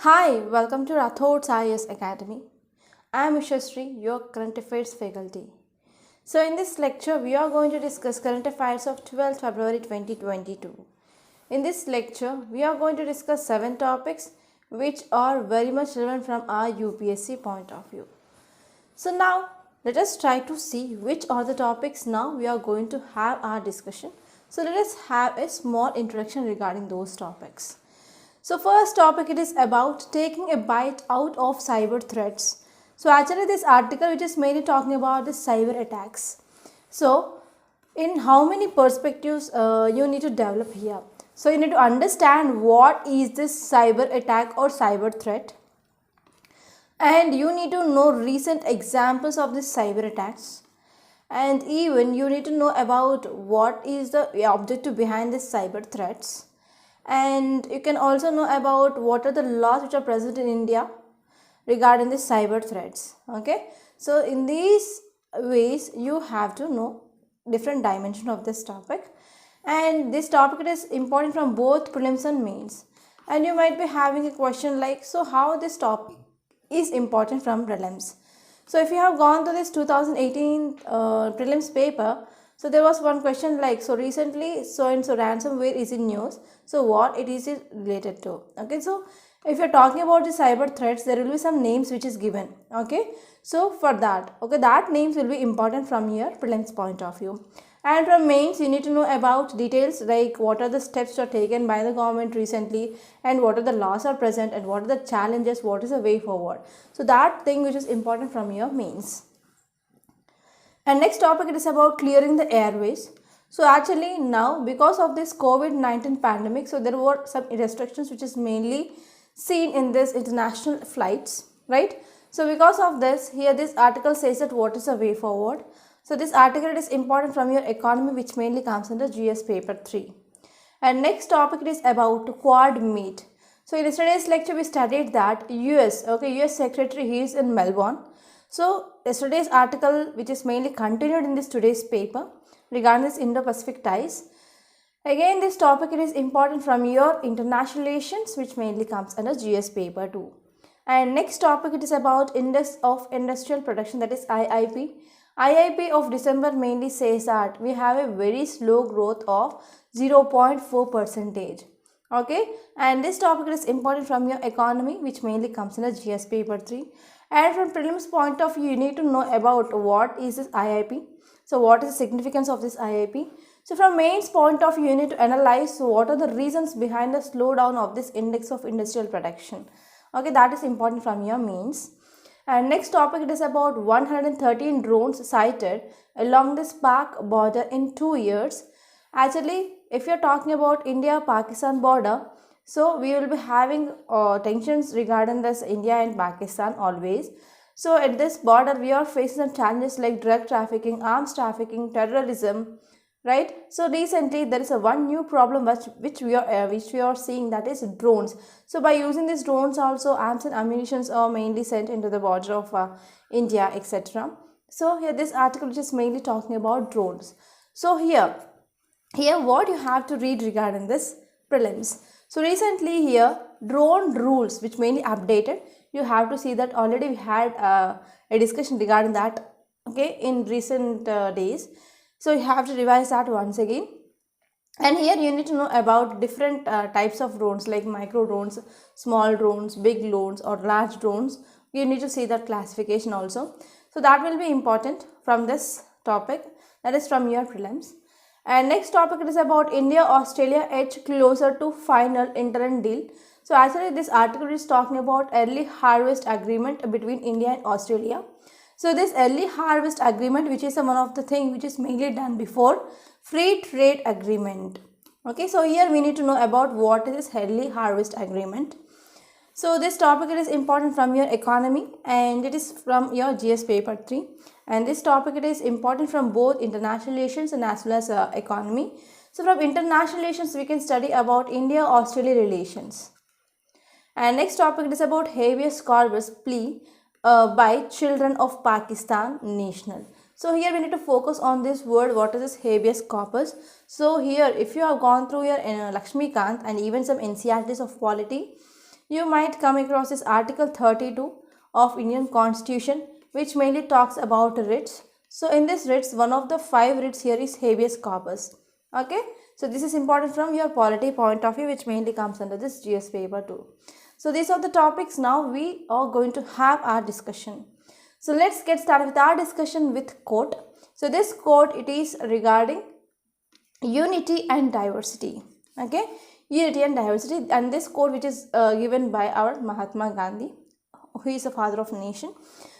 Hi, welcome to Rathod's IAS Academy. I am Ushasri, your current affairs faculty. So in this lecture, we are going to discuss current affairs of 12th February 2022. In this lecture, we are going to discuss 7 topics which are very much relevant from our UPSC point of view. So now, let us try to see which are the topics now we are going to have our discussion. So let us have a small introduction regarding those topics. So first topic, it is about taking a bite out of cyber threats. So actually this article which is mainly talking about the cyber attacks. So in how many perspectives you need to develop here. So you need to understand what is this cyber attack or cyber threat. And you need to know recent examples of these cyber attacks. And even you need to know about what is the objective behind these cyber threats. And you can also know about what are the laws which are present in India regarding the cyber threats. Okay, so in these ways you have to know different dimension of this topic, and this topic is important from both prelims and mains. And you might be having a question like, so how this topic is important from prelims? So if you have gone to this 2018 prelims paper, so there was one question like, so recently so and so ransomware is in news, so what it is related to. Okay, so if you're talking about the cyber threats, there will be some names which is given. Okay, so for that, okay, that names will be important from your prelims point of view. And from mains, you need to know about details like what are the steps that are taken by the government recently, and what are the laws are present, and what are the challenges, what is the way forward. So that thing which is important from your mains. And next topic, it is about clearing the airways. So actually now, because of this COVID-19 pandemic, so there were some restrictions which is mainly seen in this international flights, right? So because of this, here this article says that what is the way forward. So this article is important from your economy, which mainly comes under GS paper 3. And next topic, it is about Quad meet. So in yesterday's lecture we studied that US Secretary, he is in Melbourne. So yesterday's article, which is mainly continued in this today's paper regarding this Indo-Pacific ties. Again, this topic, it is important from your international relations, which mainly comes under GS paper 2. And next topic, it is about Index of Industrial Production, that is IIP. IIP of December mainly says that we have a very slow growth of 0.4%. Okay, and this topic is important from your economy, which mainly comes in a GS paper 3. And from prelims point of view, you need to know about what is this IIP. So what is the significance of this IIP? So from mains point of view, you need to analyze what are the reasons behind the slowdown of this index of industrial production. Okay, that is important from your mains. And next topic, it is about 113 drones sighted along this Pak border in 2 years. Actually, if you are talking about India-Pakistan border, so we will be having tensions regarding this India and Pakistan always. So at this border, we are facing some challenges like drug trafficking, arms trafficking, terrorism, right? So recently there is a one new problem which we are seeing, that is drones. So by using these drones also, arms and ammunitions are mainly sent into the border of India, etc. So here this article which is mainly talking about drones. So here what you have to read regarding this prelims. So recently here drone rules which mainly updated. You have to see that already we had a discussion regarding that, okay, in recent days. So you have to revise that once again. And here you need to know about different types of drones like micro drones, small drones, big drones or large drones. You need to see that classification also. So that will be important from this topic, that is from your prelims. And next topic, it is about India-Australia edge closer to final interim deal. So actually this article is talking about early harvest agreement between India and Australia. So this early harvest agreement, which is one of the things which is mainly done before free trade agreement. Okay, so here we need to know about what is this early harvest agreement. So this topic, it is important from your economy, and it is from your GS paper 3. And this topic, it is important from both international relations and as well as economy. So from international relations, we can study about India-Australia relations. And next topic, it is about habeas corpus plea by children of Pakistan national. So here we need to focus on this word, what is this habeas corpus. So here if you have gone through your Lakshmikant and even some NCERTs of polity, you might come across this Article 32 of Indian Constitution, which mainly talks about writs. So in this writs, one of the 5 writs here is habeas corpus. Okay, so this is important from your polity point of view, which mainly comes under this GS paper too. So these are the topics now we are going to have our discussion. So let's get started with our discussion with quote. So this quote, it is regarding unity and diversity. Okay, unity and diversity, and this quote which is given by our Mahatma Gandhi, who is the father of nation.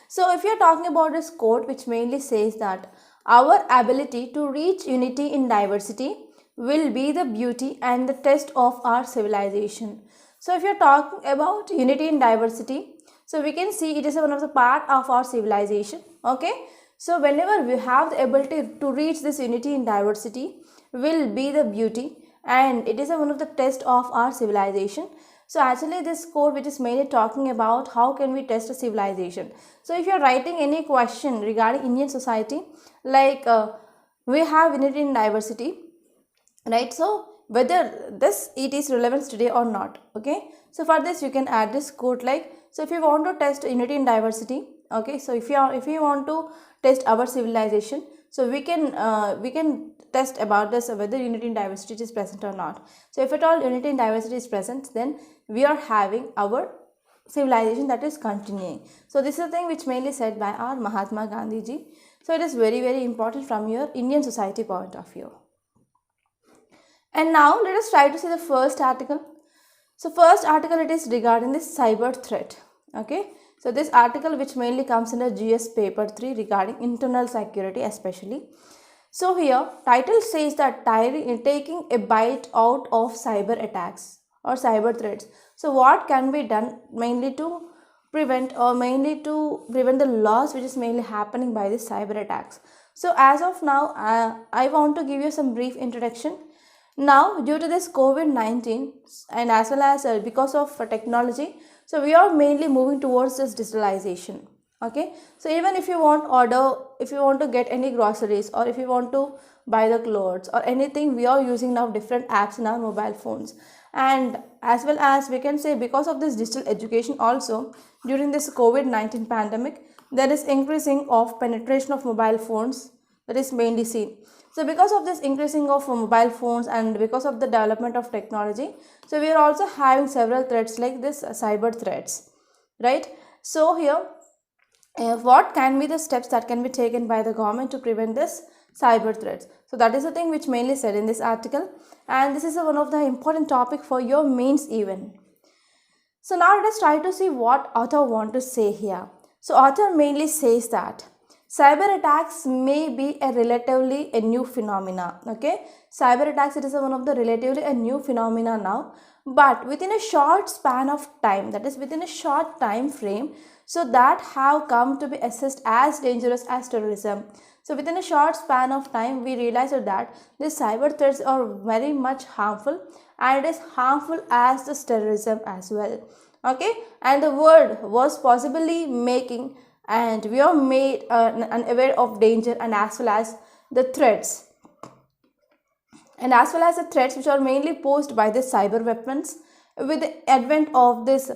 So if you are talking about this quote, which mainly says that our ability to reach unity in diversity will be the beauty and the test of our civilization. So if you are talking about unity in diversity, so we can see it is one of the part of our civilization. Okay, so whenever we have the ability to reach this unity in diversity will be the beauty, and it is one of the test of our civilization. So actually this quote which is mainly talking about how can we test a civilization. So if you are writing any question regarding Indian society, like we have unity in diversity, right? So whether this it is relevant today or not. Okay, so for this you can add this quote like, so if you want to test unity in diversity, okay, so if you want to test our civilization, so we can test about this whether unity in diversity is present or not. So if at all unity in diversity is present, then we are having our civilization that is continuing. So this is the thing which mainly said by our Mahatma Gandhi ji. So it is very, very important from your Indian society point of view. And now let us try to see the first article. So first article, it is regarding this cyber threat. Okay, so this article which mainly comes in the GS paper 3 regarding internal security especially. So here title says that taking a bite out of cyber attacks or cyber threats. So what can be done mainly to prevent the loss which is mainly happening by these cyber attacks. So as of now, I want to give you some brief introduction. Now due to this COVID-19 and as well as because of technology, so we are mainly moving towards this digitalization. Okay, so even if you want to get any groceries, or if you want to buy the clothes or anything, we are using now different apps in our mobile phones. And as well as we can say, because of this digital education also, during this COVID-19 pandemic, there is increasing of penetration of mobile phones that is mainly seen. So because of this increasing of mobile phones and because of the development of technology, so we are also having several threats like this cyber threats, right? So here what can be the steps that can be taken by the government to prevent this cyber threats? So that is the thing which mainly said in this article, and this is one of the important topic for your mains even. So now let us try to see what author want to say here. So author mainly says that cyber attacks may be a relatively a new phenomena. Okay, cyber attacks, it is one of the relatively a new phenomena now, but within a short span of time, that is within a short time frame, so that have come to be assessed as dangerous as terrorism. So within a short span of time, we realized that these cyber threats are very much harmful, and it is harmful as this terrorism as well. Okay, and the world was possibly making, and we are made unaware of danger and as well as the threats. And as well as the threats which are mainly posed by the cyber weapons with the advent of this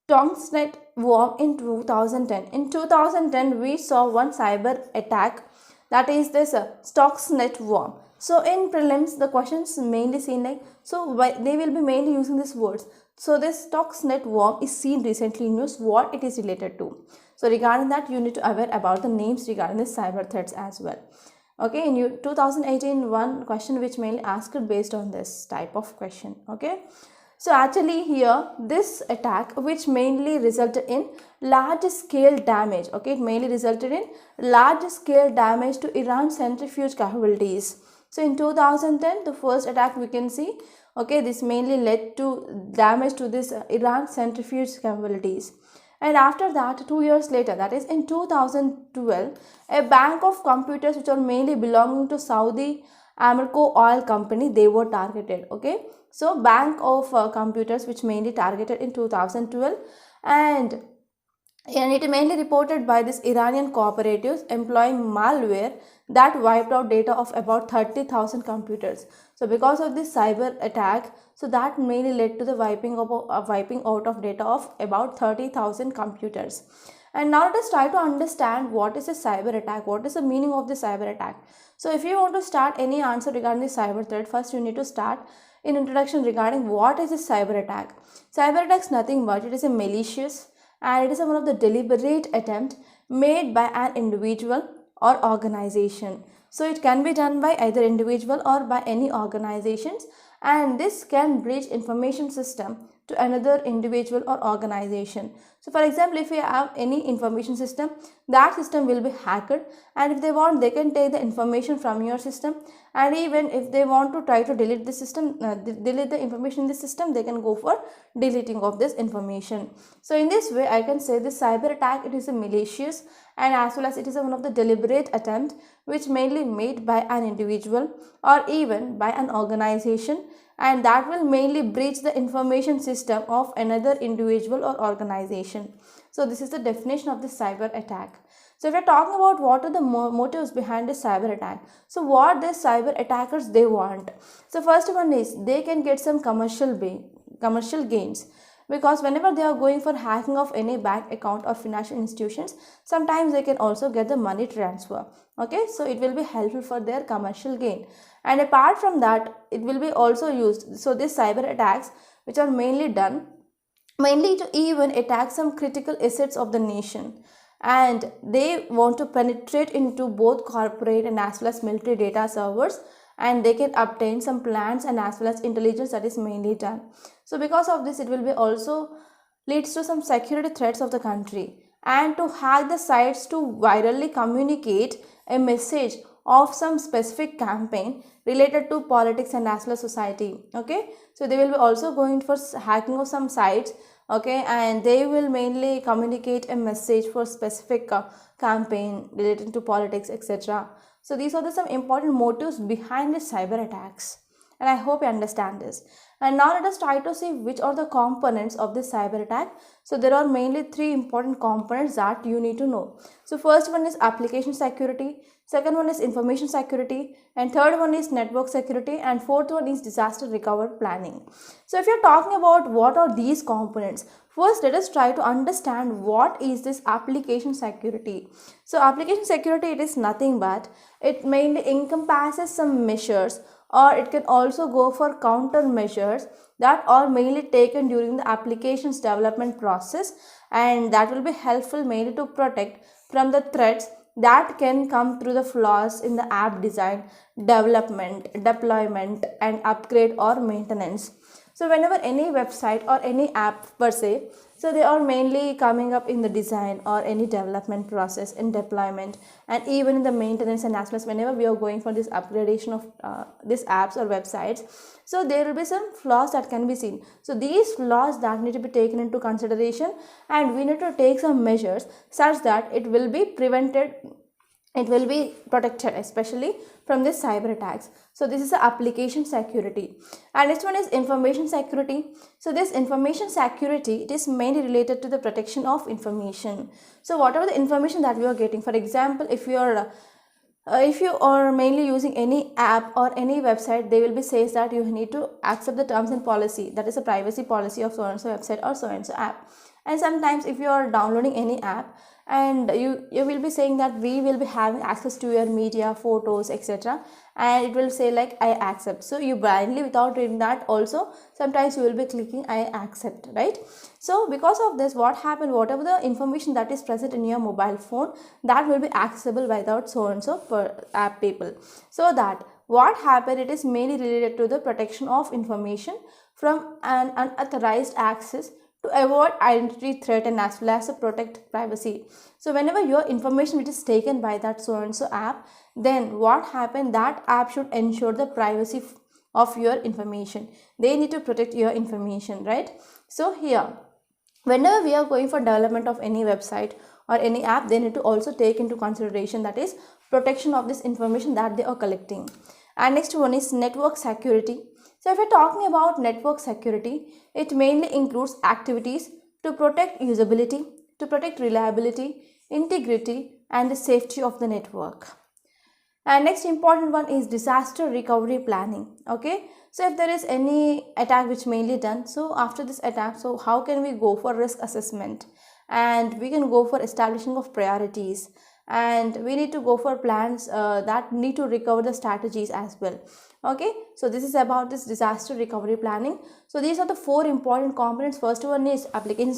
Stuxnet worm in 2010. In 2010, we saw one cyber attack, that is this Stuxnet worm. So in prelims, the questions mainly seen like, so they will be mainly using these words. So this Stuxnet worm is seen recently in news, what it is related to. So regarding that, you need to aware about the names regarding the cyber threats as well. Okay, in 2018, one question which mainly asked based on this type of question. Okay. So actually here this attack which mainly resulted in large scale damage. Okay, it mainly resulted in large scale damage to Iran's centrifuge capabilities. So in 2010, the first attack we can see, okay, this mainly led to damage to this Iran centrifuge capabilities. And after that, 2 years later, that is in 2012, a bank of computers which are mainly belonging to Saudi Aramco oil company, they were targeted. Okay, so bank of computers which mainly targeted in 2012, and it mainly reported by this Iranian cooperatives employing malware that wiped out data of about 30,000 computers. So because of this cyber attack, so that mainly led to the wiping out of data of about 30,000 computers. And now let us try to understand what is a cyber attack, what is the meaning of the cyber attack. So if you want to start any answer regarding the cyber threat, first you need to start in introduction regarding what is a cyber attack. Cyber attack is nothing but it is a malicious and it is one of the deliberate attempt made by an individual or organization. So it can be done by either individual or by any organizations, and this can breach information system to another individual or organization. So for example, if you have any information system, that system will be hacked, and if they want, they can take the information from your system, and even if they want to try to delete the system, delete the information in the system, they can go for deleting of this information. So in this way, I can say this cyber attack, it is a malicious and as well as it is one of the deliberate attempt which mainly made by an individual or even by an organization, and that will mainly breach the information system of another individual or organization. So this is the definition of the cyber attack. So if we're talking about what are the motives behind this cyber attack, so what these cyber attackers they want. So first one is they can get some commercial gains, because whenever they are going for hacking of any bank account or financial institutions, sometimes they can also get the money transfer. Okay, so it will be helpful for their commercial gain. And apart from that, it will be also used, so these cyber attacks which are mainly done to even attack some critical assets of the nation, and they want to penetrate into both corporate and as well as military data servers, and they can obtain some plans and as well as intelligence that is mainly done. So because of this, it will be also leads to some security threats of the country, and to hack the sites to virally communicate a message of some specific campaign related to politics and as well as society. Okay, so they will be also going for hacking of some sites. Okay, and they will mainly communicate a message for specific campaign related to politics, etc. So these are some important motives behind the cyber attacks, and I hope you understand this. And now let us try to see which are the components of this cyber attack. So there are mainly three important components that you need to know. So first one is application security, second one is information security, and third one is network security, and fourth one is disaster recovery planning. So if you're talking about what are these components, first let us try to understand what is this application security. So application security, it is nothing but it mainly encompasses some measures, or it can also go for countermeasures that are mainly taken during the application's development process, and that will be helpful mainly to protect from the threats that can come through the flaws in the app design, development, deployment, and upgrade or maintenance. So whenever any website or any app per se, so they are mainly coming up in the design or any development process, in deployment, and even in the maintenance, and as well as whenever we are going for this upgradation of these apps or websites, so there will be some flaws that can be seen. So these flaws that need to be taken into consideration, and we need to take some measures such that it will be prevented, it will be protected especially from this cyber attacks. So this is the application security. And next one is information security. So this information security, it is mainly related to the protection of information. So whatever the information that we are getting, for example, if you are mainly using any app or any website, they will be says that you need to accept the terms and policy, that is a privacy policy of so and so website or so and so app. And sometimes if you are downloading any app, and you will be saying that we will be having access to your media, photos, etc., and it will say like I accept. So you blindly, without reading that also, sometimes you will be clicking I accept, right? So because of this, what happened, whatever the information that is present in your mobile phone, that will be accessible without so and so per app people. So that what happened, it is mainly related to the protection of information from an unauthorized access, to avoid identity threat and as well as to protect privacy. So whenever your information which is taken by that so and so app, then what happened, that app should ensure the privacy of your information. They need to protect your information, right? So here, whenever we are going for development of any website or any app, they need to also take into consideration, that is protection of this information that they are collecting. And next one is network security. So if we're talking about network security, it mainly includes activities to protect usability, to protect reliability, integrity, and the safety of the network. And next important one is disaster recovery planning. Okay, so if there is any attack which mainly done, so after this attack, so how can we go for risk assessment, and we can go for establishing of priorities, and we need to go for plans that need to recover the strategies as well. Okay, so this is about this disaster recovery planning. So these are the four important components. First one is application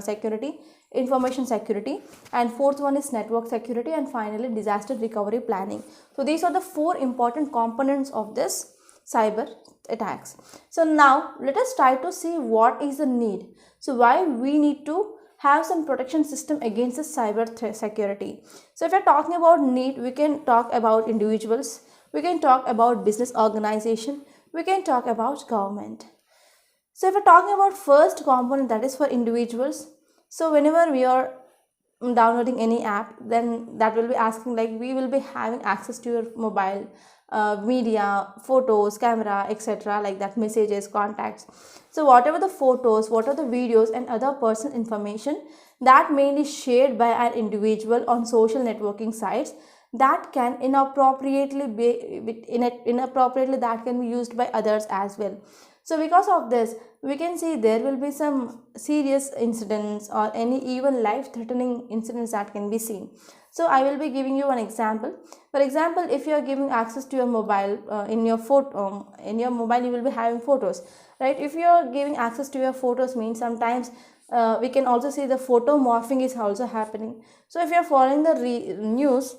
security, information security, and fourth one is network security, and finally disaster recovery planning. So these are the four important components of this cyber attacks. So now let us try to see what is the need. So why we need to have some protection system against the cyber security. So if you're talking about need, we can talk about individuals, we can talk about business organization, we can talk about government. So if we're talking about first component, that is for individuals. So whenever we are downloading any app, then that will be asking, like, we will be having access to your mobile media, photos, camera, etc., like that, messages, contacts. So whatever the photos, what are the videos and other personal information that mainly shared by an individual on social networking sites, that can inappropriately that can be used by others as well. So because of this, we can see there will be some serious incidents or any even life-threatening incidents that can be seen. So I will be giving you an example. For example, if you are giving access to your mobile, in your mobile you will be having photos, right? If you are giving access to your photos, means sometimes we can also see the photo morphing is also happening. So if you are following the news,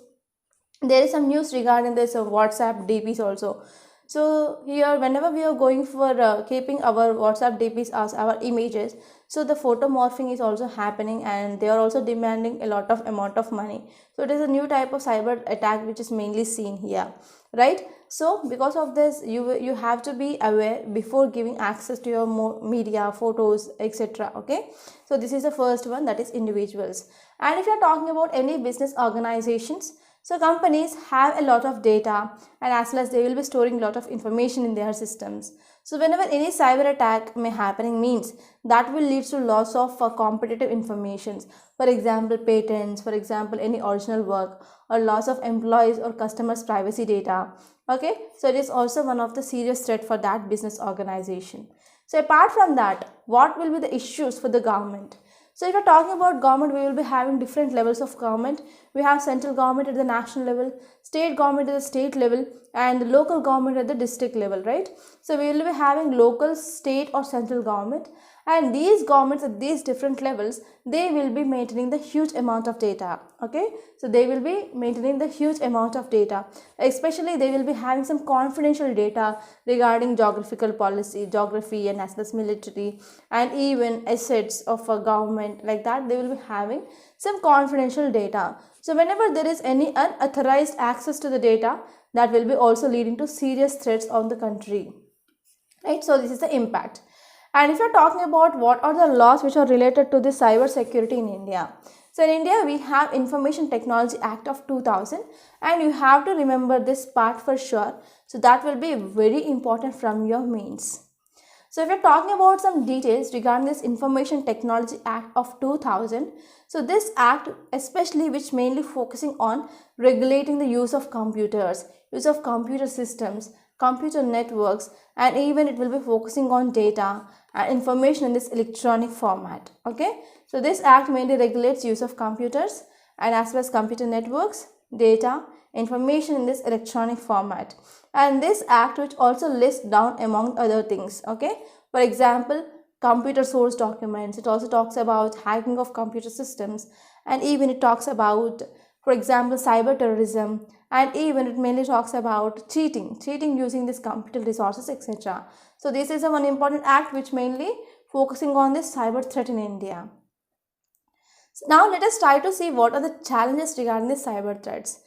there is some news regarding this WhatsApp DPs also. So here, whenever we are going for keeping our WhatsApp DPs as our images, so the photo morphing is also happening, and they are also demanding a lot of amount of money. So it is a new type of cyber attack which is mainly seen here, right? So because of this, you have to be aware before giving access to your media, photos, etc. Okay, so this is the first one, that is individuals. And if you are talking about any business organizations, so companies have a lot of data, and as well as they will be storing a lot of information in their systems. So whenever any cyber attack may happening, means that will lead to loss of competitive informations. For example, patents, for example, any original work, or loss of employees or customers' privacy data. Okay, so it is also one of the serious threat for that business organization. So apart from that, what will be the issues for the government? So if you're talking about government, we will be having different levels of government. We have central government at the national level, state government at the state level, and the local government at the district level, right? So we will be having local, state or central government, and these governments at these different levels, they will be maintaining the huge amount of data. Okay, so they will be maintaining the huge amount of data, especially they will be having some confidential data regarding geographical policy, geography, and as well as military, and even assets of a government, like that they will be having some confidential data. So whenever there is any unauthorized access to the data, that will be also leading to serious threats on the country, right? So this is the impact. And if you're talking about what are the laws which are related to the cyber security in India, so in India we have Information Technology Act of 2000, and you have to remember this part for sure. So that will be very important from your mains. So if you're talking about some details regarding this Information Technology Act of 2000, so this act especially which mainly focusing on regulating the use of computers, use of computer systems, computer networks, and even it will be focusing on data and information in this electronic format. Okay, so this act mainly regulates use of computers and as well as computer networks, data, information in this electronic format. And this act which also lists down among other things. Okay, for example, computer source documents. It also talks about hacking of computer systems, and even it talks about, for example, cyber terrorism, and even it mainly talks about cheating using these computer resources, etc. So this is one important act which mainly focusing on this cyber threat in India. So now let us try to see what are the challenges regarding the cyber threats.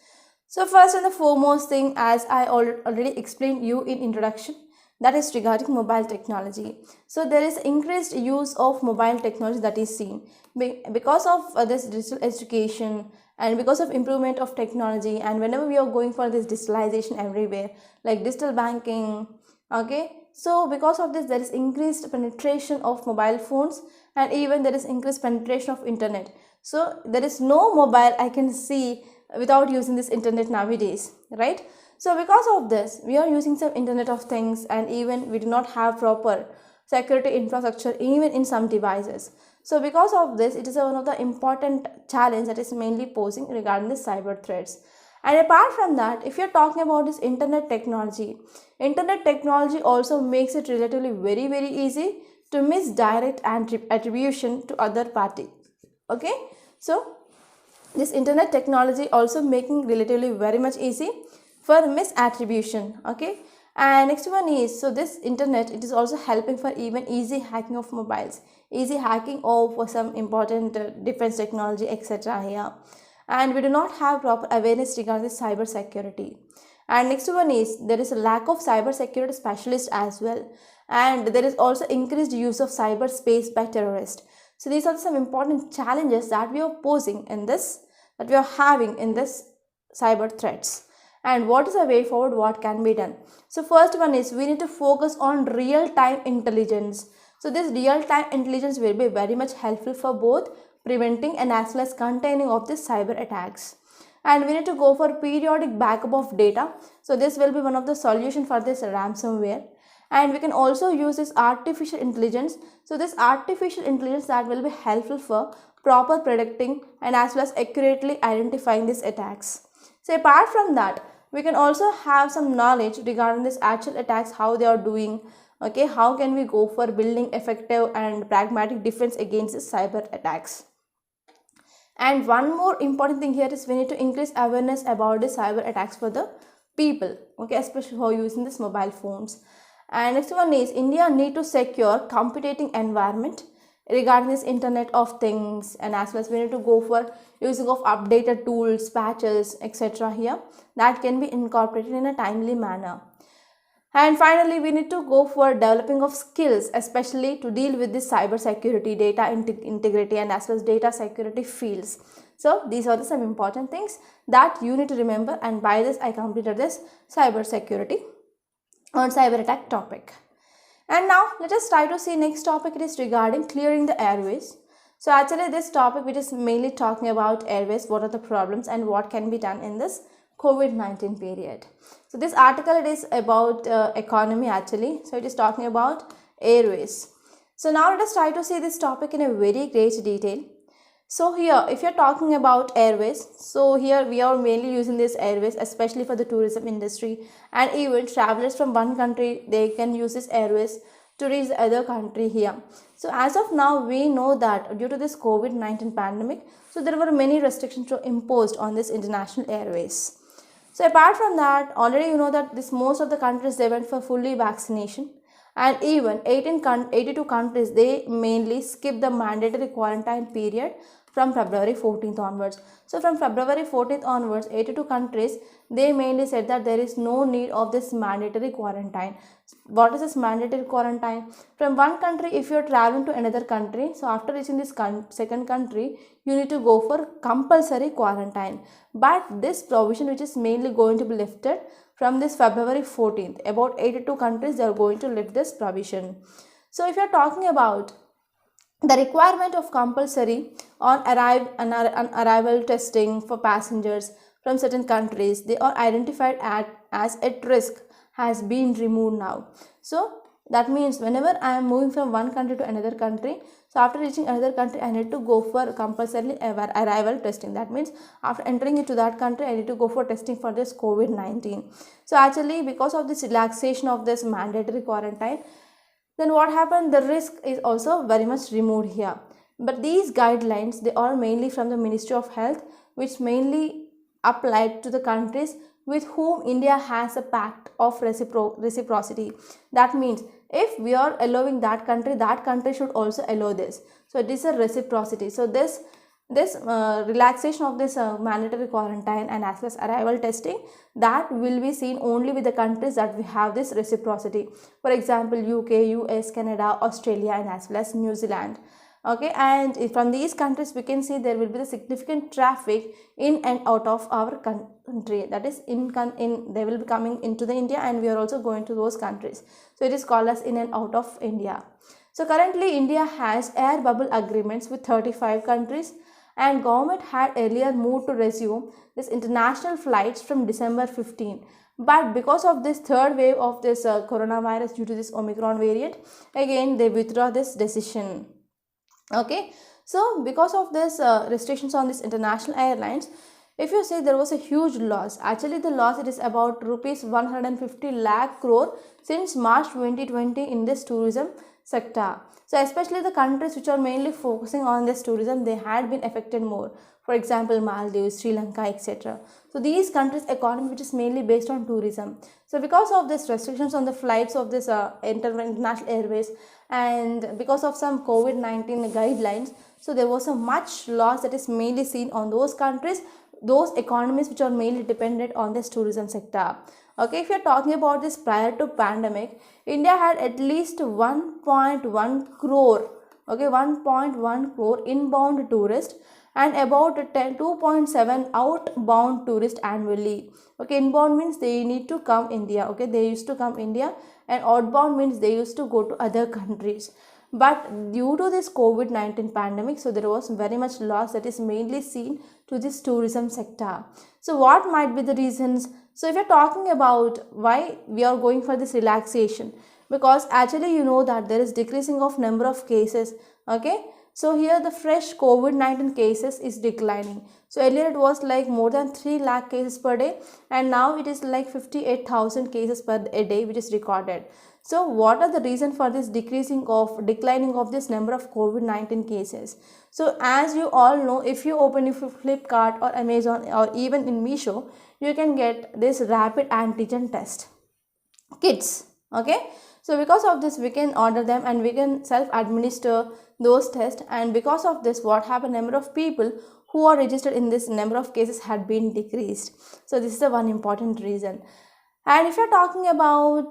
So first and the foremost thing, as I already explained you in introduction, that is regarding mobile technology. So there is increased use of mobile technology that is seen because of this digital education, and because of improvement of technology, and whenever we are going for this digitalization everywhere, like digital banking. Okay, so because of this there is increased penetration of mobile phones, and even there is increased penetration of internet. So there is no mobile I can see without using this internet nowadays, right? So because of this, we are using some internet of things, and even we do not have proper security infrastructure even in some devices. So because of this, it is one of the important challenge that is mainly posing regarding the cyber threats. And apart from that, if you're talking about this internet technology also makes it relatively very easy to misdirect and attribution to other party. Okay, so this internet technology also making relatively very much easy for misattribution. Okay, and next one is, so this internet, it is also helping for even easy hacking of mobiles, easy hacking of some important defense technology, etc. here. And we do not have proper awareness regarding cyber security. And next one is, there is a lack of cyber security specialists as well, and there is also increased use of cyberspace by terrorists. So these are some important challenges that we are posing in this, that we are having in this cyber threats. And what is the way forward, what can be done? So first one is, we need to focus on real-time intelligence. So this real-time intelligence will be very much helpful for both preventing and as well as containing of the cyber attacks. And we need to go for periodic backup of data. So this will be one of the solution for this ransomware. And we can also use this artificial intelligence. So this artificial intelligence that will be helpful for proper predicting and as well as accurately identifying these attacks. So apart from that, we can also have some knowledge regarding this actual attacks, how they are doing. Okay, how can we go for building effective and pragmatic defense against the cyber attacks. And one more important thing here is, we need to increase awareness about the cyber attacks for the people, okay, especially who are using these mobile phones. And next one is, India need to secure computing environment regarding this internet of things, and as well as we need to go for using of updated tools, patches, etc. here that can be incorporated in a timely manner. And finally, we need to go for developing of skills, especially to deal with this cyber security, data integrity, and as well as data security fields. So these are some important things that you need to remember, and by this I completed this cyber security on cyber attack topic. And now let us try to see next topic. It is regarding clearing the airways. So actually this topic, which is mainly talking about airways, what are the problems and what can be done in this COVID-19 period. So this article, it is about economy actually. So it is talking about airways. So now let us try to see this topic in a very great detail. So here, if you're talking about airways, so here we are mainly using this airways especially for the tourism industry, and even travelers from one country, they can use this airways to reach the other country here. So as of now, we know that due to this COVID-19 pandemic, so there were many restrictions imposed on this international airways. So apart from that, already you know that this most of the countries, they went for fully vaccination, and even 82 countries, they mainly skipped the mandatory quarantine period from February 14th onwards. So from February 14th onwards, 82 countries, they mainly said that there is no need of this mandatory quarantine. What is this mandatory quarantine? From one country, if you are traveling to another country, so after reaching this second country, you need to go for compulsory quarantine. But this provision, which is mainly going to be lifted from this February 14th, about 82 countries, they are going to lift this provision. So if you are talking about the requirement of compulsory on arrival testing for passengers from certain countries, they are identified as at risk, has been removed now. So that means whenever I am moving from one country to another country, so after reaching another country, I need to go for compulsory arrival testing. That means after entering into that country, I need to go for testing for this COVID-19. So actually, because of this relaxation of this mandatory quarantine, then what happened, the risk is also very much removed here. But these guidelines, they are mainly from the Ministry of Health, which mainly applied to the countries with whom India has a pact of reciprocity. That means if we are allowing that country should also allow this. So it is a reciprocity. So this relaxation of this mandatory quarantine and as well as arrival testing, that will be seen only with the countries that we have this reciprocity. For example, UK, US, Canada, Australia, and as well as New Zealand. Okay, and from these countries we can see there will be the significant traffic in and out of our country. That is, they will be coming into the India, and we are also going to those countries. So it is called as in and out of India. So currently India has air bubble agreements with 35 countries, and government had earlier moved to resume this international flights from December 15. But because of this third wave of this coronavirus due to this Omicron variant, again they withdraw this decision. Okay, so because of this restrictions on this international airlines, if you say there was a huge loss, actually the loss it is about rupees 150 lakh crore since March 2020 in this tourism sector. So especially the countries which are mainly focusing on this tourism, they had been affected more. For example, Maldives, Sri Lanka, etc. So these countries' economy which is mainly based on tourism. So because of this restrictions on the flights of this international airways, and because of some COVID-19 guidelines, so there was a much loss that is mainly seen on those countries, those economies which are mainly dependent on this tourism sector. Okay, if you are talking about this prior to pandemic, India had at least 1.1 crore, okay, 1.1 crore inbound tourists and about 2.7 outbound tourists annually. Okay, inbound means they need to come India, okay, they used to come India, and outbound means they used to go to other countries. But due to this COVID-19 pandemic, so there was very much loss that is mainly seen to this tourism sector. So what might be the reasons? So if you're talking about why we are going for this relaxation, because actually you know that there is decreasing of number of cases, okay. So here the fresh COVID-19 cases is declining. So earlier it was like more than 3 lakh cases per day, and now it is like 58,000 cases per day which is recorded. So what are the reasons for this declining of this number of COVID-19 cases? So as you all know, if you open Flipkart or Amazon or even in Meesho, you can get this rapid antigen test kits, okay. So because of this we can order them and we can self administer those tests, and because of this what happened, number of people who are registered in this number of cases had been decreased. So this is the one important reason. And if you're talking about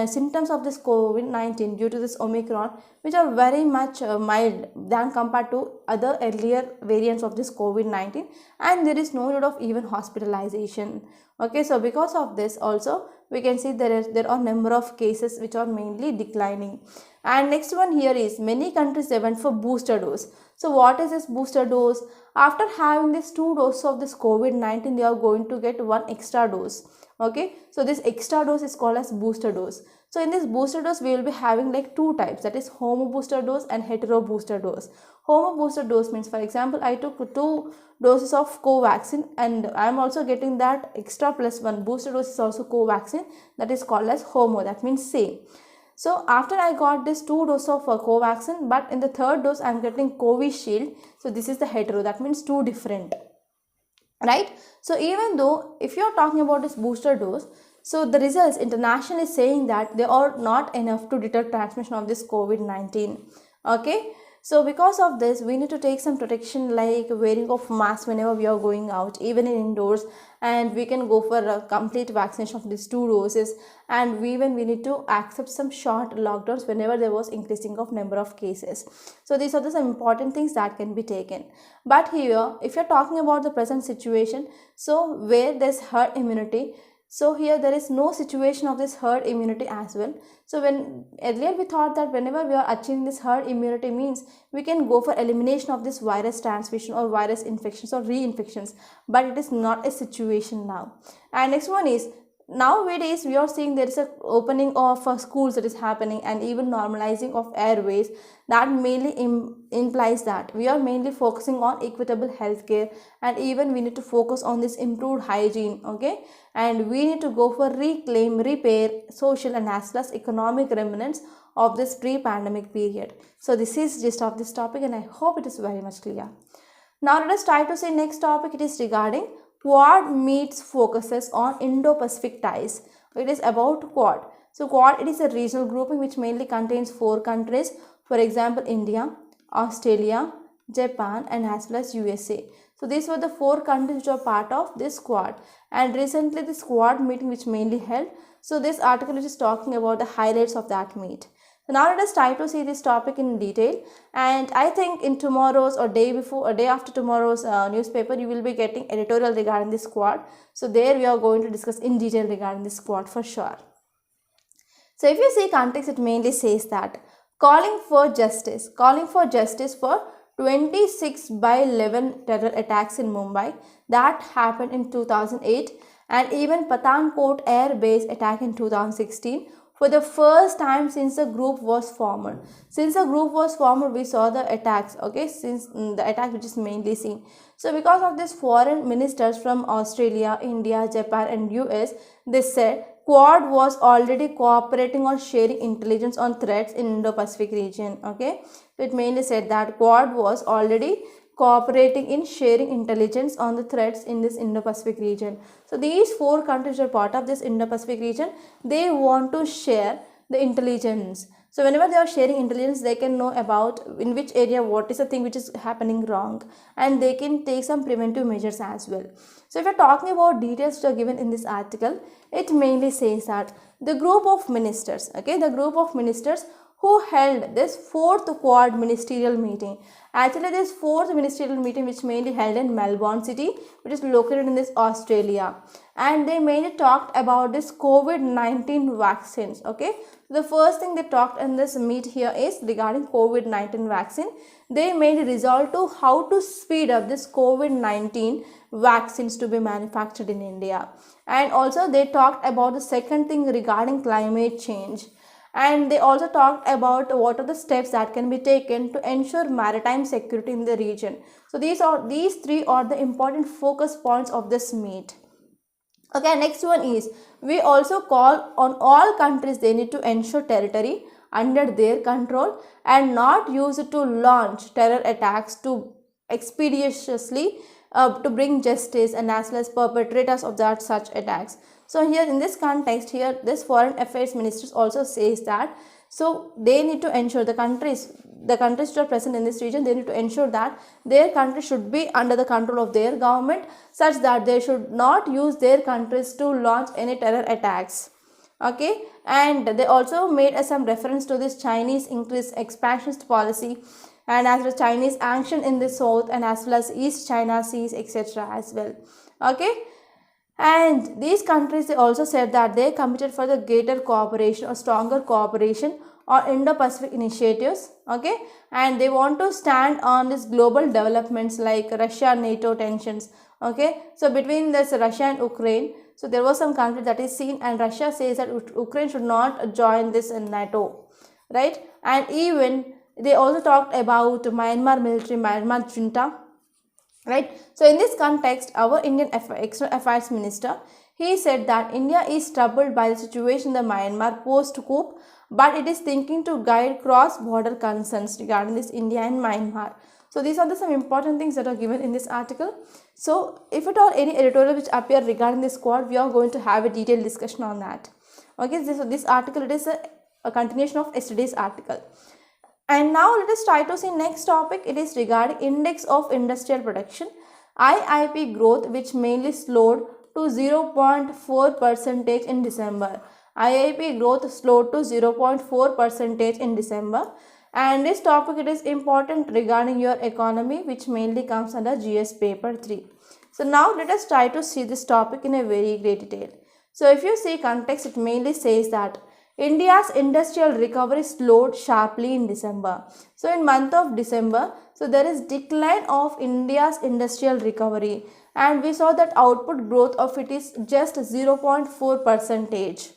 symptoms of this COVID-19 due to this Omicron, which are very much mild than compared to other earlier variants of this COVID-19, and there is no need of even hospitalization. Okay, so because of this also we can see there are number of cases which are mainly declining. And next one here is many countries they went for booster dose. So what is this booster dose? After having this 2 doses of this COVID-19, they are going to get 1 extra dose. Okay, so this extra dose is called as booster dose. So in this booster dose we will be having like 2 types, that is homo booster dose and hetero booster dose. Homo booster dose means, for example, I took 2 doses of Covaxin and I am also getting that extra plus 1 booster dose is also Covaxin, that is called as homo, that means same. So after I got this 2 doses of Covaxin, but in the 3rd dose I am getting Covishield, so this is the hetero, that means 2 different, right? So even though if you are talking about this booster dose, so the results internationally saying that they are not enough to deter transmission of this COVID-19, okay. So because of this we need to take some protection like wearing of mask whenever we are going out, even in indoors, and we can go for a complete vaccination of these 2 doses, and we need to accept some short lockdowns whenever there was increasing of number of cases. So these are the some important things that can be taken. But here if you're talking about the present situation, so where there's herd immunity, so here there is no situation of this herd immunity as well. So when earlier we thought that whenever we are achieving this herd immunity means we can go for elimination of this virus transmission or virus infections or reinfections, but it is not a situation now. And next one is, nowadays we are seeing there is a opening of schools that is happening and even normalizing of airways, that mainly implies that we are mainly focusing on equitable healthcare, and even we need to focus on this improved hygiene, okay, and we need to go for reclaim, repair social and as well as economic remnants of this pre-pandemic period. So this is gist of this topic and I hope it is very much clear. Now let us try to say next topic. It is regarding Quad meets focuses on Indo-Pacific ties. It is about Quad. So Quad, it is a regional grouping which mainly contains 4 countries. For example, India, Australia, Japan and as well as USA. So these were the 4 countries which are part of this Quad. And recently this Quad meeting which mainly held. So this article which is talking about the highlights of that meet. So now let us try to see this topic in detail, and I think in tomorrow's or day before or day after tomorrow's newspaper you will be getting editorial regarding this Quad. So there we are going to discuss in detail regarding this Quad for sure. So if you see context, it mainly says that calling for justice for 26 by 11 terror attacks in Mumbai that happened in 2008, and even Pathankot Air Base attack in 2016 for the first time since the group was formed. Since the group was formed, we saw the attacks, okay, since the attack which is mainly seen. So because of this, foreign ministers from Australia, India, Japan and US, they said Quad was already cooperating on sharing intelligence on threats in Indo-Pacific region, okay. So it mainly said that Quad was already cooperating in sharing intelligence on the threats in this Indo-Pacific region. So these four countries are part of this Indo-Pacific region. They want to share the intelligence. So whenever they are sharing intelligence, they can know about in which area what is the thing which is happening wrong, and they can take some preventive measures as well. So if you're talking about details which are given in this article, it mainly says that the group of ministers, okay, the group of ministers who held this fourth Quad ministerial meeting. Actually, this fourth ministerial meeting which mainly held in Melbourne city, which is located in this Australia, and they mainly talked about this COVID-19 vaccines, okay. The first thing they talked in this meet here is regarding COVID-19 vaccine. They made resolve to how to speed up this COVID-19 vaccines to be manufactured in India. And also they talked about the second thing regarding climate change. And they also talked about what are the steps that can be taken to ensure maritime security in the region. So these three are the important focus points of this meet. Okay, next one is, we also call on all countries, they need to ensure territory under their control and not use it to launch terror attacks to expeditiously to bring justice and as well as perpetrators of that such attacks. So here in this context, here this foreign affairs ministers also says that, so they need to ensure the countries which are present in this region, they need to ensure that their country should be under the control of their government, such that they should not use their countries to launch any terror attacks, okay. And they also made some reference to this Chinese increased expansionist policy, and as well as Chinese action in the south and as well as East China Seas, etc. as well, okay. And these countries, they also said that they committed for the greater cooperation or stronger cooperation on Indo-Pacific initiatives, okay. And they want to stand on this global developments like Russia-NATO tensions, okay. So between this Russia and Ukraine, so there was some country that is seen, and Russia says that Ukraine should not join this in NATO, right. And even they also talked about Myanmar military, Myanmar junta, right. So in this context, our Indian External Affairs Minister, he said that India is troubled by the situation in the Myanmar post-coup, but it is thinking to guide cross-border concerns regarding this India and Myanmar. So these are some important things that are given in this article. So if at all any editorial which appear regarding this Quad, we are going to have a detailed discussion on that. Okay, so this article, it is a continuation of yesterday's article. And now let us try to see next topic. It is regarding Index of Industrial Production, IIP growth, which mainly slowed to 0.4% in December. IIP growth slowed to 0.4% in December. And this topic, it is important regarding your economy, which mainly comes under GS paper 3. So now let us try to see this topic in a very great detail. So if you see context, it mainly says that India's industrial recovery slowed sharply in December. So in month of December, so there is decline of India's industrial recovery, and we saw that output growth of it is just 0.4%.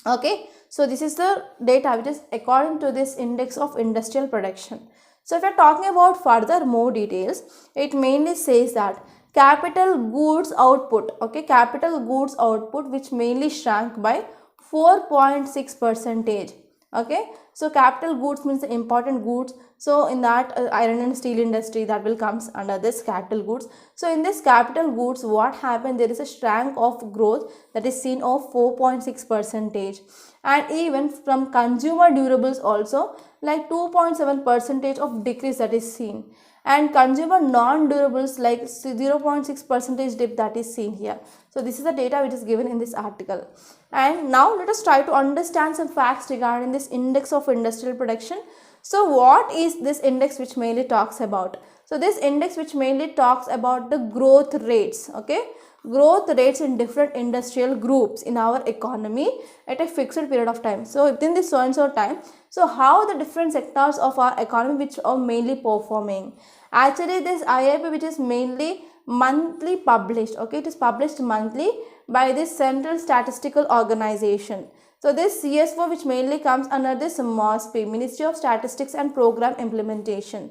Okay, so this is the data which is according to this index of industrial production. So if you are talking about further more details, it mainly says that capital goods output, okay, capital goods output which mainly shrank by 4.6%. Okay, so capital goods means the important goods. So in that iron and steel industry, that will comes under this capital goods. So in this capital goods, what happened, there is a shrink of growth that is seen of 4.6%, and even from consumer durables also like 2.7% of decrease that is seen, and consumer non-durables like 0.6% dip that is seen here. So this is the data which is given in this article. And now let us try to understand some facts regarding this index of industrial production. So what is this index which mainly talks about? So this index which mainly talks about the growth rates, okay, growth rates in different industrial groups in our economy at a fixed period of time. So within this so and so time, So how the different sectors of our economy which are mainly performing. Actually this IIP which is mainly monthly published, okay, it is published monthly by this Central Statistical Organization. So this CSO which mainly comes under this MOSP, Ministry of Statistics and Program Implementation.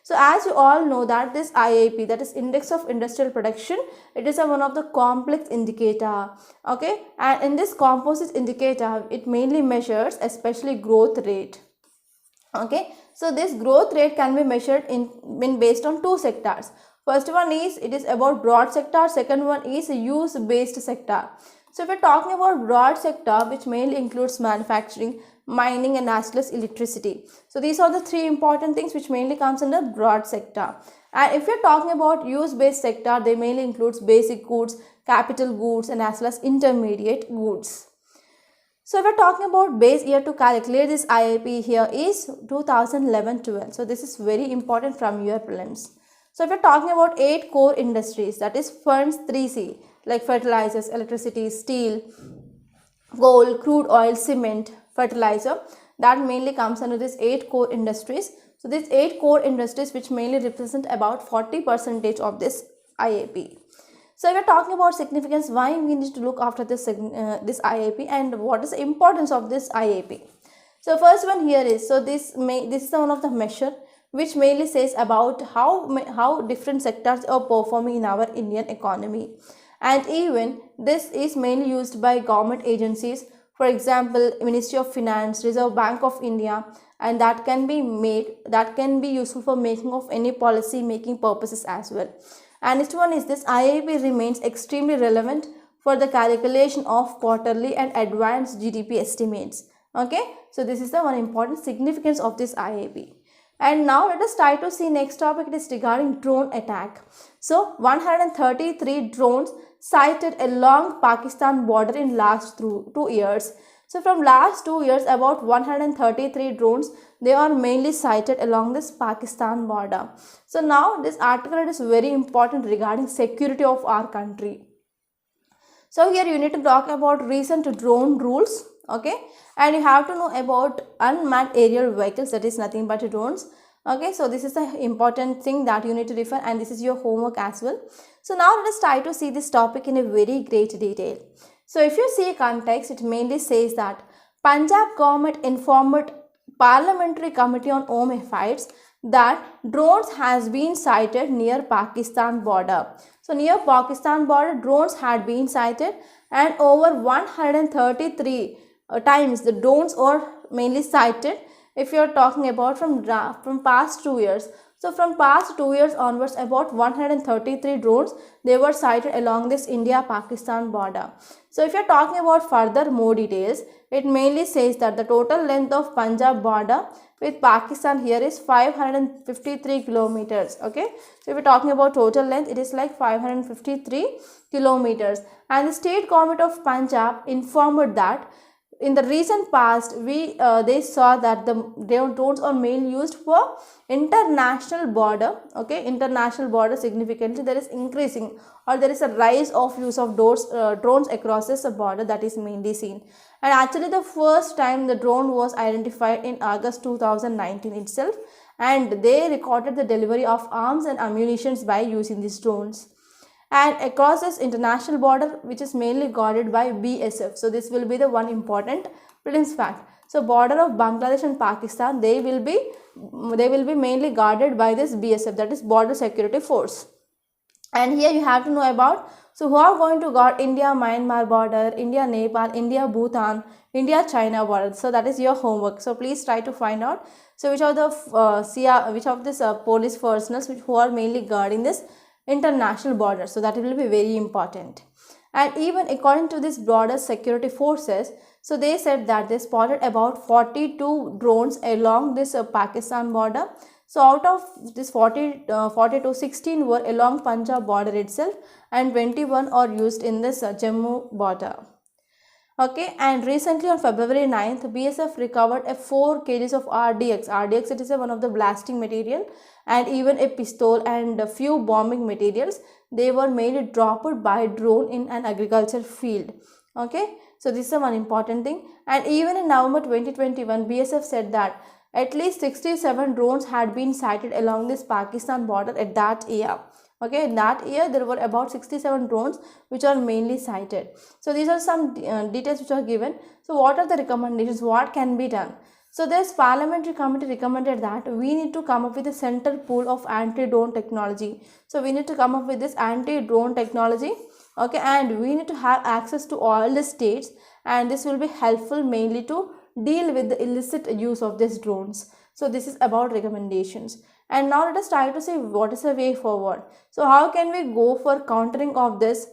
So as you all know that this IIP, that is Index of Industrial Production, it is one of the complex indicator, okay, and in this composite indicator it mainly measures especially growth rate, okay. So this growth rate can be measured in based on two sectors. First one is it is about broad sector, second one is use based sector. So if we are talking about broad sector which mainly includes manufacturing, mining and as well as electricity. So these are the three important things which mainly comes under broad sector. And if you're talking about use based sector, they mainly includes basic goods, capital goods and as well as intermediate goods. So if we're talking about base year to calculate this IIP here is 2011-12. So this is very important from your prelims. So if we're talking about 8 core industries, that is funds 3C, like fertilizers, electricity, steel, coal, crude oil, cement, fertilizer, that mainly comes under this 8 core industries. So these 8 core industries which mainly represent about 40% of this IIP. So if we are talking about significance, why we need to look after this IIP and what is the importance of this IIP. So first one here is, so this is one of the measure which mainly says about how different sectors are performing in our Indian economy. And even this is mainly used by government agencies, for example Ministry of Finance, Reserve Bank of India, and that can be useful for making of any policy making purposes as well. And next one is this IIP remains extremely relevant for the calculation of quarterly and advanced GDP estimates, okay. So this is the one important significance of this IIP. And now let us try to see next topic, it is regarding drone attack. So 133 drones sighted along Pakistan border in last 2 years. So from last 2 years about 133 drones, they are mainly sighted along this Pakistan border. So now this article is very important regarding security of our country. So here you need to talk about recent drone rules, okay, and you have to know about unmanned aerial vehicles, that is nothing but drones, okay. So this is the important thing that you need to refer, and this is your homework as well. So now let us try to see this topic in a very great detail. So if you see context, it mainly says that Punjab government informed Parliamentary Committee on Home Affairs that drones has been sighted near Pakistan border. So near Pakistan border drones had been sighted, and over 133 times the drones are mainly sighted if you are talking about from past 2 years. So from past 2 years onwards about 133 drones they were sighted along this India-Pakistan border. So if you are talking about further more details, it mainly says that the total length of Punjab border with Pakistan here is 553 kilometers, okay. So if we are talking about total length, it is like 553 kilometers, and the state government of Punjab informed that in the recent past they saw that the drones are mainly used for international border, okay. International border significantly there is increasing, or there is a rise of use of drones across this border, that is mainly seen. And actually the first time the drone was identified in August 2019 itself, and they recorded the delivery of arms and ammunitions by using these drones. And across this international border which is mainly guarded by BSF. So this will be the one important prelims fact. So border of Bangladesh and Pakistan, they will be mainly guarded by this BSF, that is Border Security Force. And here you have to know about, so who are going to guard India Myanmar border, India Nepal, India Bhutan, India China border. So that is your homework. So please try to find out, so which of the police personnel who are mainly guarding this international border. So that will be very important. And even according to this border security forces, so they said that they spotted about 42 drones along this Pakistan border. So out of this 42, 16 were along Punjab border itself, and 21 are used in this Jammu border. Okay, and recently on February 9th, BSF recovered a 4 kgs of RDX. RDX, it is one of the blasting material, and even a pistol and a few bombing materials. They were made dropped by drone in an agriculture field. Okay, so this is one important thing. And even in November 2021, BSF said that at least 67 drones had been sighted along this Pakistan border at that year. Okay, in that year there were about 67 drones which are mainly sighted. So these are some details which are given. So what are the recommendations? What can be done? So this parliamentary committee recommended that we need to come up with a central pool of anti-drone technology. So we need to come up with this anti-drone technology. Okay, and we need to have access to all the states, and this will be helpful mainly to deal with the illicit use of these drones. So this is about recommendations. And now let us try to see what is the way forward. So how can we go for countering of this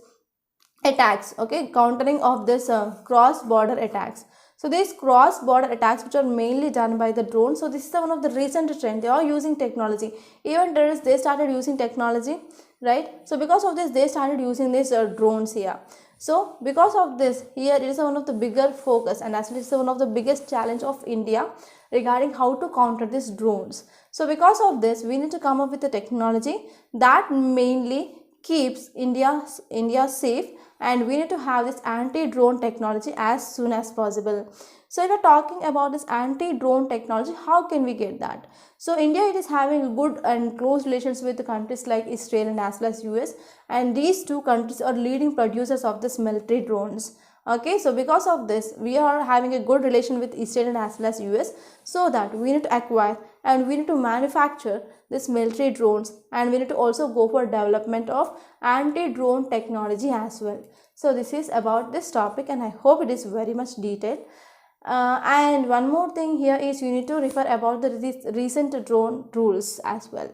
attacks? Okay, countering of this cross-border attacks. So these cross-border attacks which are mainly done by the drones. So this is one of the recent trend. They are using technology. Even terrorists, they started using technology, right? So because of this, they started using these drones here. So because of this, here it is one of the bigger focus, and actually it's one of the biggest challenge of India regarding how to counter these drones. So because of this, we need to come up with a technology that mainly keeps India safe, and we need to have this anti-drone technology as soon as possible. So if we're talking about this anti-drone technology, how can we get that? So India, it is having good and close relations with the countries like Israel and as well as US, and these two countries are leading producers of this military drones. Okay, so because of this, we are having a good relation with Israel and as well as US, so that we need to acquire and we need to manufacture this military drones, and we need to also go for development of anti-drone technology as well. So this is about this topic, and I hope it is very much detailed. And one more thing here is you need to refer about the recent drone rules as well.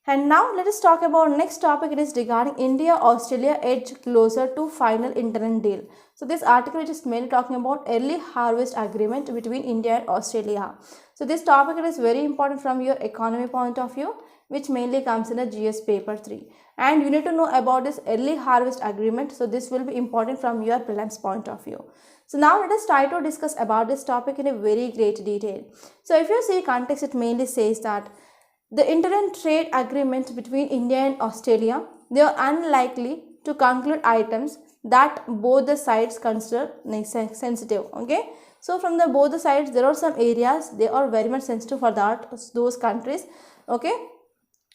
And now let us talk about next topic. It is regarding India-Australia edge closer to final interim deal. So this article is mainly talking about early harvest agreement between India and Australia. So this topic is very important from your economy point of view, which mainly comes in a GS paper 3. And you need to know about this early harvest agreement. So this will be important from your prelims point of view. So now let us try to discuss about this topic in a very great detail. So if you see context, it mainly says that the interim trade agreement between India and Australia, they are unlikely to conclude items that both the sides consider sensitive. Okay, so from the both the sides, there are some areas they are very much sensitive for those countries. Okay,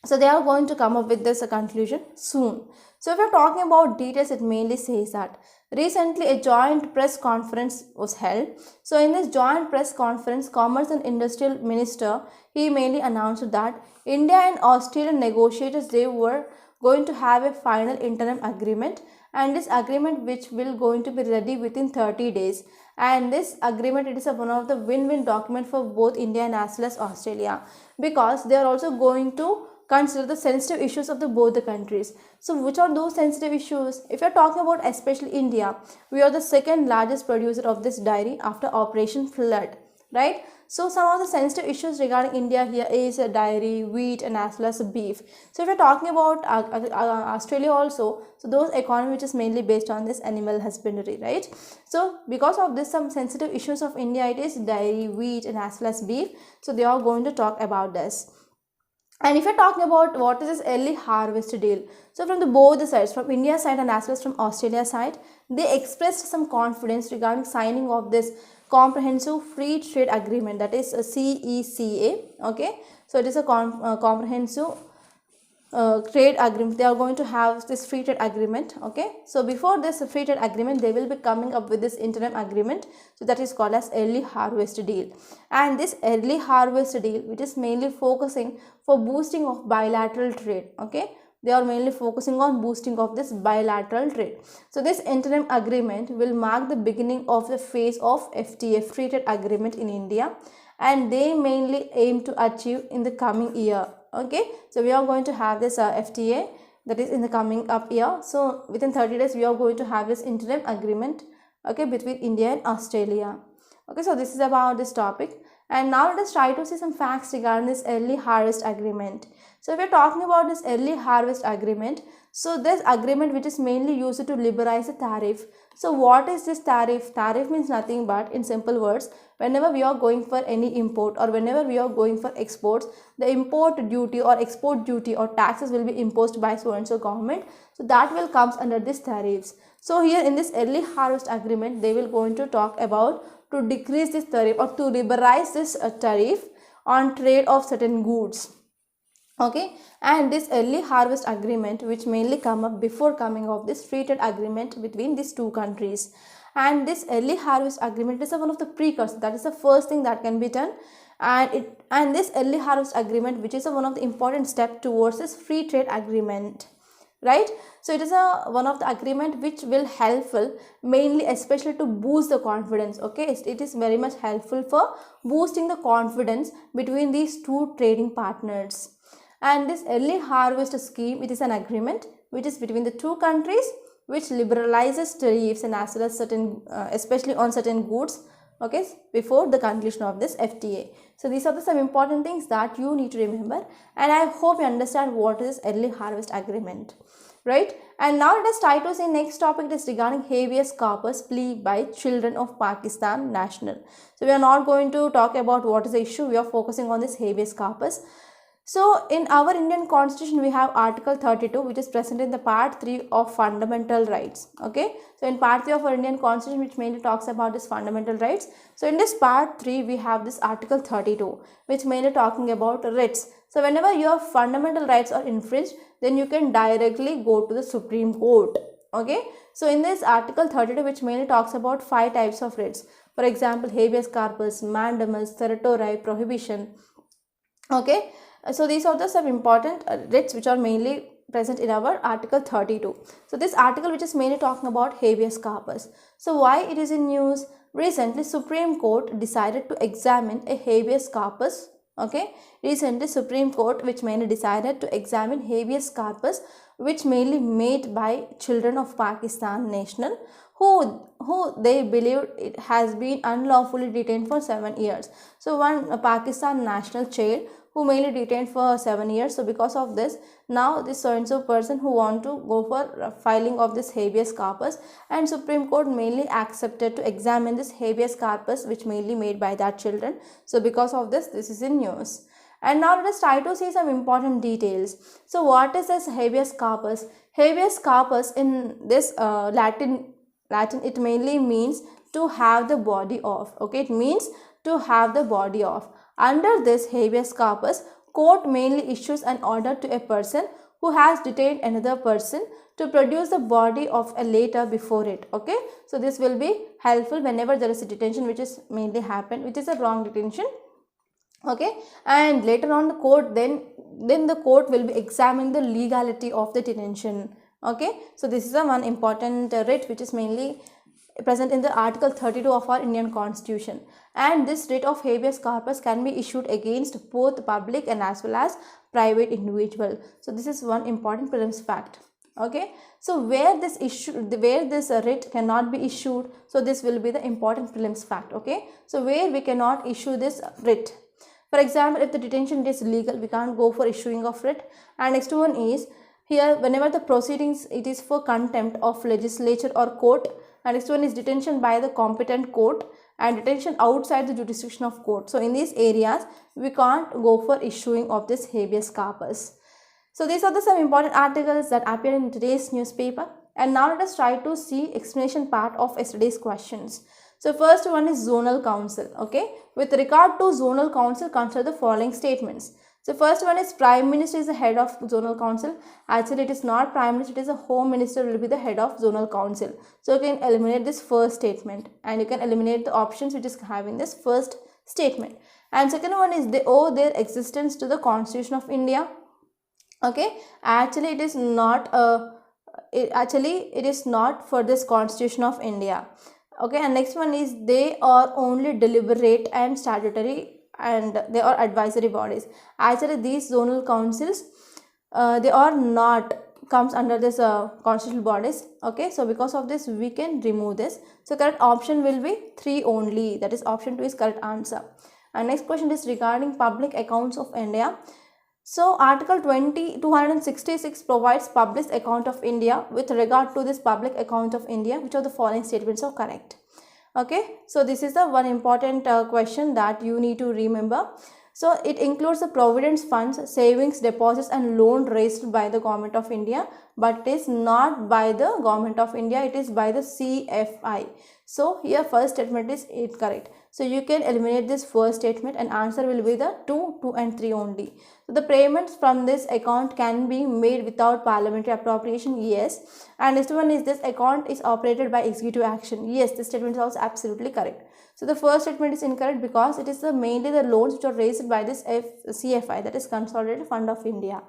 so they are going to come up with this conclusion soon. So if you're talking about details, it mainly says that recently a joint press conference was held. So in this joint press conference, Commerce and Industrial Minister, he mainly announced that India and Australian negotiators, they were going to have a final interim agreement, and this agreement which will going to be ready within 30 days. And this agreement, it is one of the win-win document for both India and as well as Australia, because they are also going to consider the sensitive issues of both the countries. So which are those sensitive issues? If you're talking about especially India, we are the second largest producer of this dairy after Operation Flood, right? So some of the sensitive issues regarding India here is dairy, wheat, and as well as beef. So if you're talking about Australia also, so those economy which is mainly based on this animal husbandry, right? So because of this, some sensitive issues of India, it is dairy, wheat, and as well as beef. So they are going to talk about this. And if you're talking about what is this early harvest deal, so from both the sides, from India side and as well as from Australia side, they expressed some confidence regarding signing of this comprehensive free trade agreement, that is a CECA. Okay, so it is a comprehensive trade agreement. They are going to have this free trade agreement. Okay, so before this free trade agreement, they will be coming up with this interim agreement, so that is called as early harvest deal. And this early harvest deal, which is mainly focusing for boosting of bilateral trade. Okay, they are mainly focusing on boosting of this bilateral trade. So this interim agreement will mark the beginning of the phase of FTA, free trade agreement, in India, and they mainly aim to achieve in the coming year. Okay, so we are going to have this FTA, that is in the coming up year. So within 30 days we are going to have this interim agreement, okay, between India and Australia. Okay, so this is about this topic. And now let us try to see some facts regarding this early harvest agreement. So if we are talking about this early harvest agreement, so this agreement which is mainly used to liberalize the tariff. So what is this tariff? Tariff means nothing but, in simple words, whenever we are going for any import or whenever we are going for exports, the import duty or export duty or taxes will be imposed by so and so government. So that will comes under this tariffs. So here in this early harvest agreement, they will going to talk about to decrease this tariff or to liberalize this tariff on trade of certain goods. Okay, and this early harvest agreement which mainly come up before coming of this free trade agreement between these two countries. And this early harvest agreement is one of the precursors, that is the first thing that can be done. And this early harvest agreement which is one of the important step towards this free trade agreement, right? So it is one of the agreement which will helpful mainly especially to boost the confidence. Okay, it is very much helpful for boosting the confidence between these two trading partners. And this early harvest scheme, it is an agreement which is between the two countries which liberalizes tariffs and as well as certain especially on certain goods, okay, before the conclusion of this FTA. So these are some important things that you need to remember, and I hope you understand what is early harvest agreement, right? And now let us try to see next topic. It is regarding habeas corpus plea by children of Pakistan national. So we are not going to talk about what is the issue, we are focusing on this habeas corpus. So in our Indian constitution we have article 32 which is present in the part 3 of fundamental rights. Okay, so in part 3 of our Indian constitution which mainly talks about this fundamental rights, so in this part 3 we have this article 32 which mainly talking about writs. So whenever your fundamental rights are infringed, then you can directly go to the Supreme Court. Okay, so in this article 32 which mainly talks about 5 types of writs, for example habeas corpus, mandamus, certiorari, prohibition. Okay, so these are the some important writs which are mainly present in our article 32. So this article which is mainly talking about habeas corpus. So why it is in news? Recently Supreme Court decided to examine a habeas corpus. Okay, recently Supreme Court which mainly decided to examine habeas corpus which mainly made by children of Pakistan national who they believe it has been unlawfully detained for 7 years. So one Pakistan national child who mainly detained for 7 years. So because of this, now this so and so person who want to go for filing of this habeas corpus, and Supreme Court mainly accepted to examine this habeas corpus which mainly made by that children. So because of this is in news. And now let us try to see some important details. So what is this habeas corpus? Habeas corpus in this Latin it mainly means to have the body of. Okay, it means to have the body of. Under this habeas corpus, court mainly issues an order to a person who has detained another person to produce the body of a later before it. Okay, so this will be helpful whenever there is a detention which is mainly happened, which is a wrong detention. Okay, and later on the court then the court will be examining the legality of the detention. Okay, so this is a one important writ which is mainly present in the article 32 of our Indian constitution, and this writ of habeas corpus can be issued against both public and as well as private individual. So this is one important prelims fact. Okay, so where this writ cannot be issued, so this will be the important prelims fact. Okay, so where we cannot issue this writ, for example if the detention is legal, we can't go for issuing of writ. And next one is here whenever the proceedings it is for contempt of legislature or court. And next one is detention by the competent court and detention outside the jurisdiction of court. So in these areas we can't go for issuing of this habeas corpus. So these are the some important articles that appear in today's newspaper. And now let us try to see explanation part of yesterday's questions. So first one is zonal council. Okay, with regard to zonal council, consider the following statements. So first one is Prime Minister is the head of zonal council. Actually it is not Prime Minister, it is a Home Minister will be the head of zonal council. So you can eliminate this first statement and you can eliminate the options which is having this first statement. And second one is they owe their existence to the Constitution of India. Okay, actually it is not it is not for this Constitution of India. Okay, and next one is they are only deliberate and statutory and they are advisory bodies. Actually these zonal councils they are not comes under this constitutional bodies. Okay, so because of this we can remove this. So correct option will be 3 only, that is option 2 is correct answer. And next question is regarding public accounts of India. So Article 266 provides published account of India. With regard to this public account of India, which of the following statements are correct? Okay, so this is the one important question that you need to remember. So it includes the provident funds, savings, deposits and loan raised by the government of India, but it is not by the government of India, it is by the CFI. So here first statement is incorrect. So you can eliminate this first statement and answer will be the 2, 2 and 3 only. So the payments from this account can be made without parliamentary appropriation, yes. And next one is, this account is operated by executive action. Yes, this statement is also absolutely correct. So the first statement is incorrect because it is mainly the loans which are raised by this CFI, that is Consolidated Fund of India.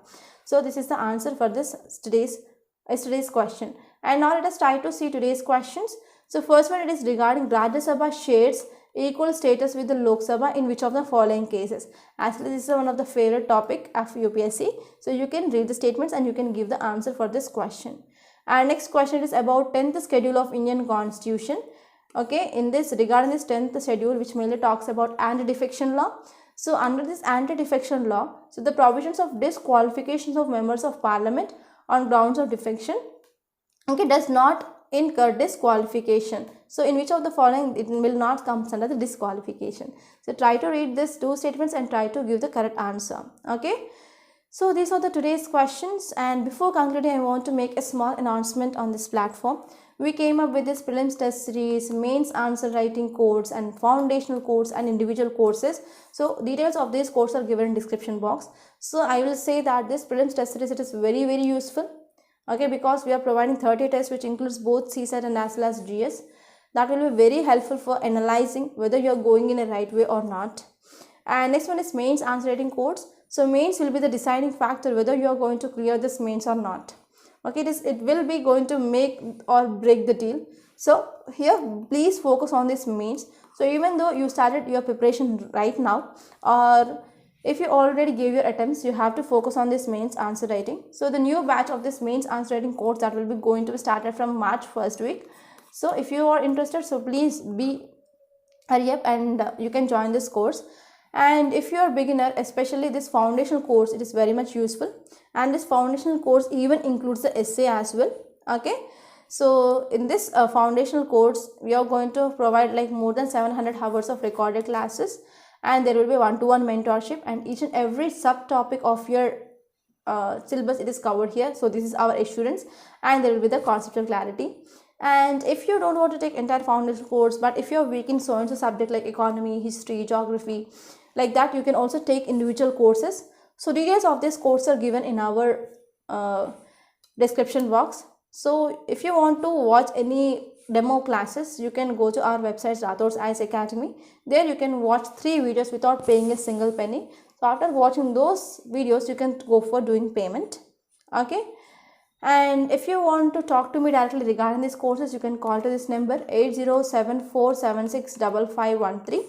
So this is the answer for this today's question. And now let us try to see today's questions. So first one, it is regarding Rajya Sabha shares equal status with the Lok Sabha in which of the following cases. Actually, this is one of the favorite topic of UPSC. So you can read the statements and you can give the answer for this question. And next question is about 10th schedule of Indian Constitution. Okay, in this, regarding this 10th schedule, which mainly talks about anti-defection law. So under this anti-defection law, so the provisions of disqualifications of members of parliament on grounds of defection, okay, does not incur disqualification. So in which of the following it will not come under the disqualification? So try to read these two statements and try to give the correct answer. Okay, so these are the today's questions, and before concluding I want to make a small announcement on this platform. We came up with this prelims test series, mains answer writing course and foundational course and individual courses. So details of this course are given in description box. So I will say that this prelims test series, it is very useful. Okay, because we are providing 30 tests which includes both CSAT and as well as GS. That will be very helpful for analyzing whether you are going in a right way or not. And next one is mains answer writing course. So mains will be the deciding factor whether you are going to clear this mains or not. Okay, it will be going to make or break the deal. So here please focus on this mains. So even though you started your preparation right now, or if you already gave your attempts, you have to focus on this mains answer writing. So the new batch of this mains answer writing course, that will be going to be started from March 1st week. So if you are interested, so please hurry up and you can join this course. And if you are a beginner, especially this foundational course, it is very much useful. And this foundational course even includes the essay as well. Okay, so in this foundational course, we are going to provide like more than 700 hours of recorded classes, and there will be one-to-one mentorship, and each and every subtopic of your syllabus, it is covered here. So this is our assurance, and there will be the conceptual clarity. And if you don't want to take entire foundational course, but if you are weak in so and so subject like economy, history, geography, like that, you can also take individual courses. So details of this course are given in our description box. So if you want to watch any demo classes, you can go to our website Rathod's IAS Academy. There you can watch 3 videos without paying a single penny. So after watching those videos, you can go for doing payment. Okay, and if you want to talk to me directly regarding these courses, you can call to this number 8074765513.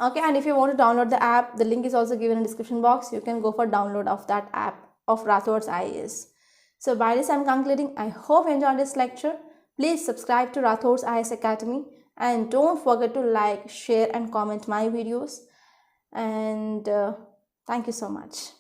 Okay, and if you want to download the app, the link is also given in the description box. You can go for download of that app of Rathod's IAS. So by this I am concluding. I hope you enjoyed this lecture. Please subscribe to Rathod's IAS Academy, and don't forget to like, share and comment my videos. And thank you so much.